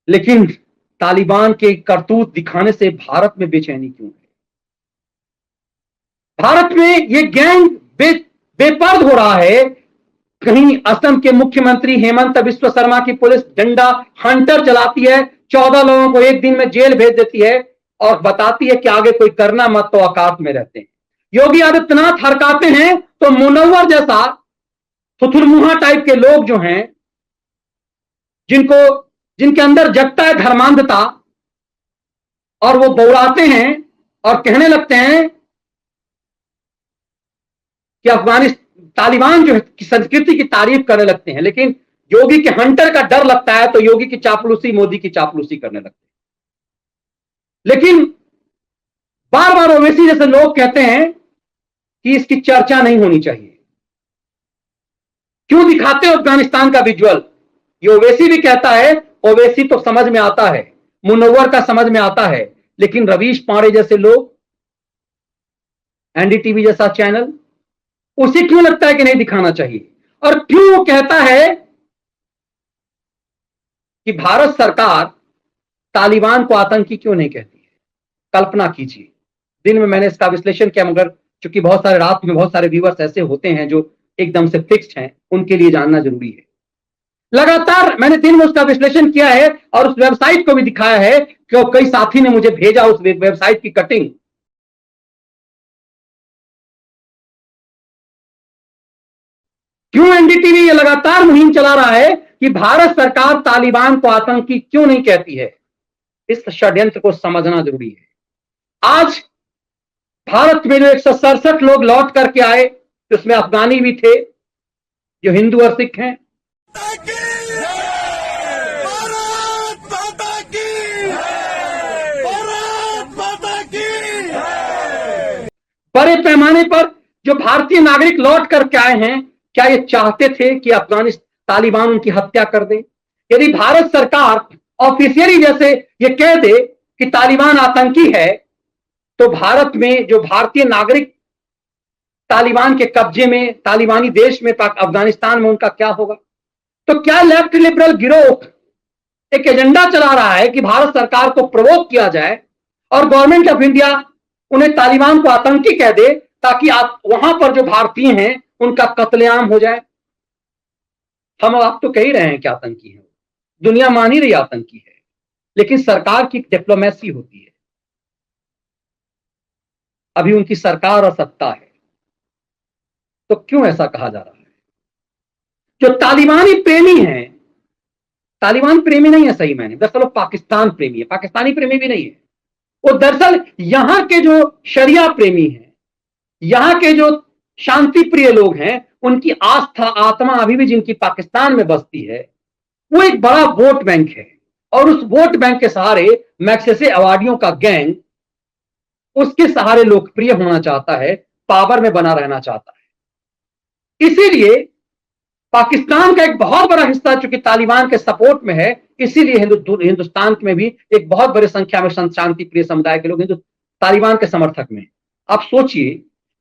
लेकिन तालिबान के करतूत दिखाने से भारत में बेचैनी क्यों है? भारत में ये गैंग बेपर्द हो रहा है। कहीं असम के मुख्यमंत्री हेमंत बिस्व शर्मा की पुलिस डंडा हंटर चलाती है, 14 लोगों को एक दिन में जेल भेज देती है और बताती है कि आगे कोई करना मत, तो औकात में रहते हैं। योगी आदित्यनाथ हरकाते हैं तो मुनव्वर जैसा थुथुरमुहा टाइप के लोग जो हैं, जिनके अंदर जगता है धर्मांधता, और वो बौड़ाते हैं और कहने लगते हैं कि अफगानिस्तान तालिबान जो है की संस्कृति की तारीफ करने लगते हैं। लेकिन योगी के हंटर का डर लगता है तो योगी की चापलूसी, मोदी की चापलूसी करने लगते हैं। लेकिन बार बार ओवैसी जैसे लोग कहते हैं कि इसकी चर्चा नहीं होनी चाहिए। क्यों दिखाते हो अफगानिस्तान का विजुअल? ये ओवैसी भी कहता है, ओवैसी तो समझ में आता है, मुनव्वर का समझ में आता है, लेकिन रवीश पांडे जैसे लोग, एनडीटीवी जैसा चैनल, उसे क्यों लगता है कि नहीं दिखाना चाहिए? और क्यों वो कहता है कि भारत सरकार तालिबान को आतंकी क्यों नहीं कहती है? कल्पना कीजिए, दिन में मैंने इसका विश्लेषण किया, मगर चूंकि बहुत सारे रात में बहुत सारे व्यूअर्स ऐसे होते हैं जो एकदम से फिक्स्ड हैं, उनके लिए जानना जरूरी है। लगातार मैंने दिन में उसका विश्लेषण किया है और उस वेबसाइट को भी दिखाया है कि कई साथी ने मुझे भेजा उस वेबसाइट की कटिंग। क्यों एनडीटीवी ये लगातार मुहिम चला रहा है कि भारत सरकार तालिबान को आतंकी क्यों नहीं कहती है? इस षड्यंत्र को समझना जरूरी है। आज भारत में जो 167 लोग लौट करके आए, उसमें अफगानी भी थे जो हिंदू और सिख हैं। बड़े पैमाने पर जो भारतीय नागरिक लौट करके आए हैं, क्या ये चाहते थे कि अफगानिस्तान तालिबान उनकी हत्या कर दे? यदि भारत सरकार ऑफिशियली जैसे ये कह दे कि तालिबान आतंकी है, तो भारत में जो भारतीय नागरिक तालिबान के कब्जे में, तालिबानी देश में, अफगानिस्तान में, उनका क्या होगा? तो क्या लेफ्ट लिबरल गिरोह एक एजेंडा चला रहा है कि भारत सरकार को प्रोवोक किया जाए और गवर्नमेंट ऑफ इंडिया उन्हें तालिबान को आतंकी कह दे, ताकि वहां पर जो भारतीय हैं उनका कत्लेआम हो जाए? हम आप तो कह ही रहे हैं कि आतंकी है, दुनिया मान ही रही आतंकी है, लेकिन सरकार की डिप्लोमेसी होती है। अभी उनकी सरकार और सत्ता है, तो क्यों ऐसा कहा जा रहा है? जो तालिबानी प्रेमी है, तालिबान प्रेमी नहीं है सही मैंने, दरअसल वो पाकिस्तान प्रेमी है, पाकिस्तानी प्रेमी भी नहीं है। वो दरअसल यहां के जो शरिया प्रेमी हैं, यहां के जो शांति प्रिय लोग हैं, उनकी आस्था आत्मा अभी भी जिनकी पाकिस्तान में बसती है, वो एक बड़ा वोट बैंक है। और उस वोट बैंक के सहारे मैग्सेसे अवार्डियों का गैंग उसके सहारे लोकप्रिय होना चाहता है, पावर में बना रहना चाहता है। इसीलिए पाकिस्तान का एक बहुत बड़ा हिस्सा चूंकि तालिबान के सपोर्ट में है, इसीलिए हिंदुस्तान में भी एक बहुत बड़ी संख्या में शांति प्रिय समुदाय के लोग तालिबान के समर्थक में। आप सोचिए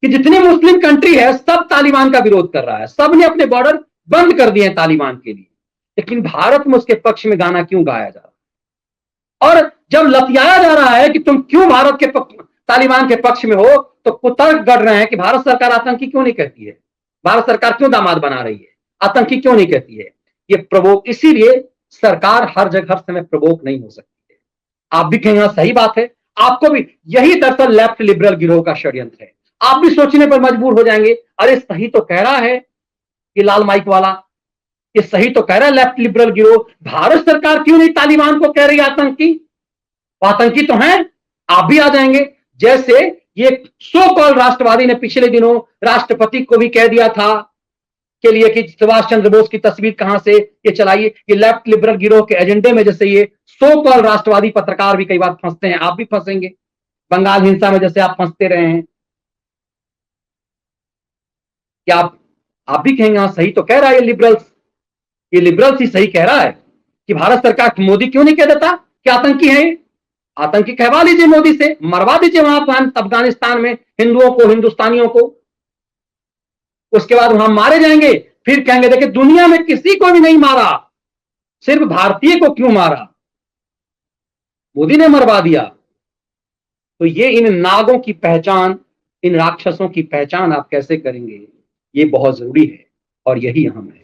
कि जितनी मुस्लिम कंट्री है, सब तालिबान का विरोध कर रहा है, सब ने अपने बॉर्डर बंद कर दिए हैं तालिबान के लिए, लेकिन भारत में उसके पक्ष में गाना क्यों गाया जा रहा है? और जब लतियाया जा रहा है कि तुम क्यों भारत के तालिबान के पक्ष में हो, तो कुतर्क गढ़ रहे हैं कि भारत सरकार आतंकी क्यों नहीं कहती है, भारत सरकार क्यों दामाद बना रही है, आतंकी क्यों नहीं कहती है? ये प्रवोक, इसीलिए सरकार हर जगह हर समय प्रवोक नहीं हो सकती है। आप भी कहेंगे सही बात है, आपको भी यही दरअसल लेफ्ट लिबरल गिरोह का षड्यंत्र है। आप भी सोचने पर मजबूर हो जाएंगे, अरे सही तो कह रहा है ये लाल माइक वाला, ये सही तो कह रहा है लेफ्ट लिबरल गिरोह, भारत सरकार क्यों नहीं तालिबान को कह रही आतंकी? आतंकी तो है। आप भी आ जाएंगे, जैसे ये सो कॉल्ड राष्ट्रवादी ने पिछले दिनों राष्ट्रपति को भी कह दिया था के लिए कि सुभाष चंद्र बोस की तस्वीर कहां से ये चलाइए। ये लेफ्ट लिबरल गिरोह के एजेंडे में जैसे ये सो कॉल्ड राष्ट्रवादी पत्रकार भी कई बार फंसते हैं, आप भी फंसेंगे, बंगाल हिंसा में जैसे आप फंसते रहे हैं। क्या आप भी कहेंगे हाँ सही तो कह रहा है ये लिबरल्स ही सही कह रहा है कि भारत सरकार, मोदी क्यों नहीं कह देता कि आतंकी है? आतंकी कहवा लीजिए, मोदी से मरवा दीजिए वहां अफगानिस्तान में हिंदुओं को, हिंदुस्तानियों को, उसके बाद वहां मारे जाएंगे, फिर कहेंगे देखिए दुनिया में किसी को भी नहीं मारा, सिर्फ भारतीय को क्यों मारा? मोदी ने मरवा दिया। तो ये इन नागों की पहचान, इन राक्षसों की पहचान आप कैसे करेंगे, ये बहुत जरूरी है और यही अहम है।